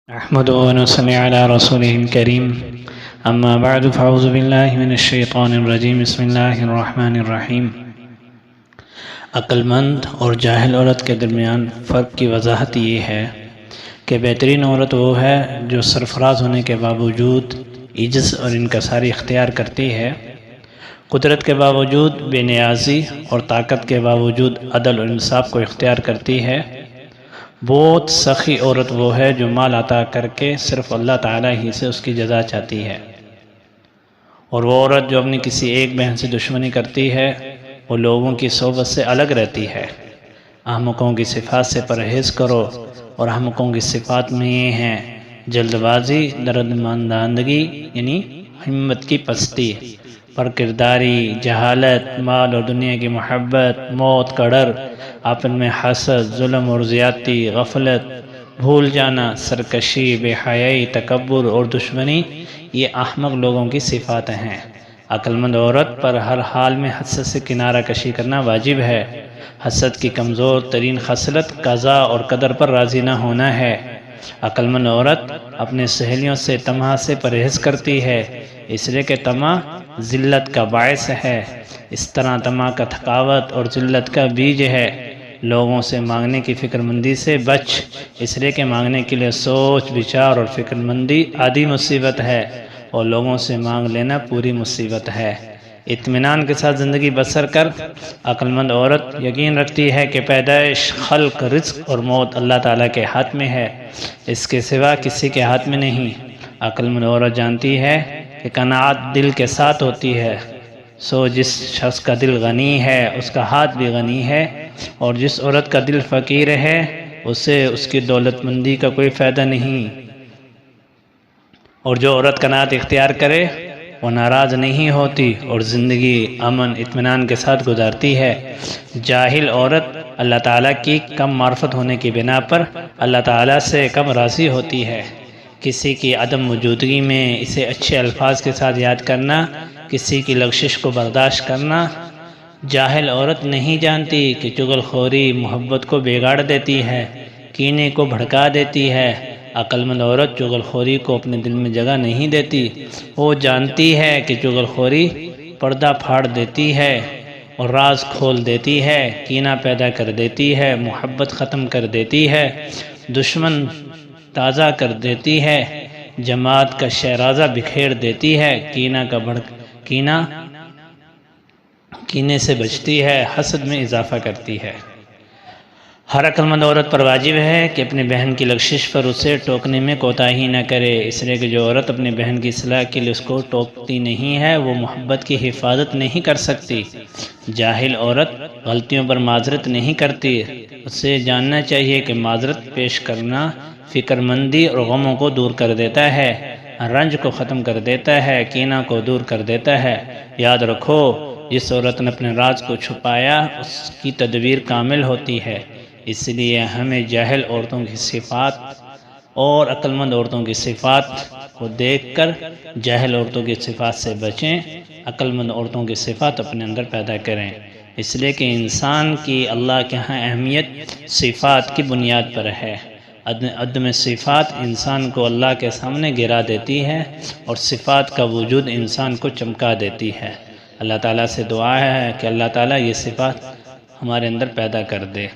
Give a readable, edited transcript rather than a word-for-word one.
احمد ونصلي على رسوله الكريم اما بعد فاعوذ باللہ من الشیطان الرجیم بسم اللہ الرحمن الرحیم۔ عقل مند اور جاہل عورت کے درمیان فرق کی وضاحت یہ ہے کہ بہترین عورت وہ ہے جو سرفراز ہونے کے باوجود عجز اور انکساری اختیار کرتی ہے، قدرت کے باوجود بے نیازی اور طاقت کے باوجود عدل اور انصاف کو اختیار کرتی ہے۔ بہت سخی عورت وہ ہے جو مال عطا کر کے صرف اللہ تعالیٰ ہی سے اس کی جزا چاہتی ہے، اور وہ عورت جو اپنی کسی ایک بہن سے دشمنی کرتی ہے وہ لوگوں کی صحبت سے الگ رہتی ہے۔ احمقوں کی صفات سے پرہیز کرو، اور احمقوں کی صفات میں یہ ہیں جلد بازی، دردمنداندگی یعنی ہمت کی پستی، پرکرداری، جہالت، مال اور دنیا کی محبت، موت کا ڈر، آپن میں حسد، ظلم اور زیادتی، غفلت، بھول جانا، سرکشی، بے حیائی، تکبر اور دشمنی، یہ احمق لوگوں کی صفات ہیں۔ عقل مند عورت پر ہر حال میں حسد سے کنارہ کشی کرنا واجب ہے۔ حسد کی کمزور ترین خصلت قضا اور قدر پر راضی نہ ہونا ہے۔ عقل مند عورت اپنے سہیلیوں سے طمع سے پرہیز کرتی ہے، اس لیے کہ طمع ذلت کا باعث ہے۔ اس طرح طمع کا تھکاوٹ اور ذلت کا بیج ہے۔ لوگوں سے مانگنے کی فکر مندی سے بچ، اس لیے کہ مانگنے کے لیے سوچ بچار اور فکر مندی آدھی مصیبت ہے، اور لوگوں سے مانگ لینا پوری مصیبت ہے۔ اطمینان کے ساتھ زندگی بسر کر۔ عقل مند عورت یقین رکھتی ہے کہ پیدائش، خلق، رزق اور موت اللہ تعالیٰ کے ہاتھ میں ہے، اس کے سوا کسی کے ہاتھ میں نہیں۔ عقل مند عورت جانتی ہے کہ قناعت دل کے ساتھ ہوتی ہے، سو جس شخص کا دل غنی ہے اس کا ہاتھ بھی غنی ہے، اور جس عورت کا دل فقیر ہے اسے اس کی دولت مندی کا کوئی فائدہ نہیں۔ اور جو عورت قناعت اختیار کرے وہ ناراض نہیں ہوتی اور زندگی امن اطمینان کے ساتھ گزارتی ہے۔ جاہل عورت اللہ تعالیٰ کی کم معرفت ہونے کی بنا پر اللہ تعالیٰ سے کم راضی ہوتی ہے۔ کسی کی عدم موجودگی میں اسے اچھے الفاظ کے ساتھ یاد کرنا، کسی کی لغزش کو برداشت کرنا۔ جاہل عورت نہیں جانتی کہ چغل خوری محبت کو بگاڑ دیتی ہے، کینے کو بھڑکا دیتی ہے۔ عقل مند عورت چغل خوری کو اپنے دل میں جگہ نہیں دیتی، وہ جانتی ہے کہ چغل خوری پردہ پھاڑ دیتی ہے اور راز کھول دیتی ہے، کینہ پیدا کر دیتی ہے، محبت ختم کر دیتی ہے، دشمن تازہ کر دیتی ہے، جماعت کا شیرازہ بکھیر دیتی ہے، کینے سے بچتی ہے، حسد میں اضافہ کرتی ہے۔ ہر عقل مند عورت پر واجب ہے کہ اپنی بہن کی لغزش پر اسے ٹوکنے میں کوتاہی نہ کرے، اس لیے کہ جو عورت اپنی بہن کی اصلاح کے لیے اس کو ٹوکتی نہیں ہے وہ محبت کی حفاظت نہیں کر سکتی۔ جاہل عورت غلطیوں پر معذرت نہیں کرتی، اسے جاننا چاہیے کہ معذرت پیش کرنا فکر مندی اور غموں کو دور کر دیتا ہے، رنج کو ختم کر دیتا ہے، کینہ کو دور کر دیتا ہے۔ یاد رکھو، جس عورت نے اپنے راز کو چھپایا اس کی تدبیر کامل ہوتی ہے، اس لیے ہمیں جاہل عورتوں کی صفات اور عقل مند عورتوں کی صفات کو دیکھ کر جاہل عورتوں کی صفات سے بچیں، عقل مند عورتوں کی صفات اپنے اندر پیدا کریں، اس لیے کہ انسان کی اللہ کے ہاں اہمیت صفات کی بنیاد پر ہے۔ عدم صفات انسان کو اللہ کے سامنے گرا دیتی ہے، اور صفات کا وجود انسان کو چمکا دیتی ہے۔ اللہ تعالیٰ سے دعا ہے کہ اللہ تعالیٰ یہ صفات ہمارے اندر پیدا کر دے۔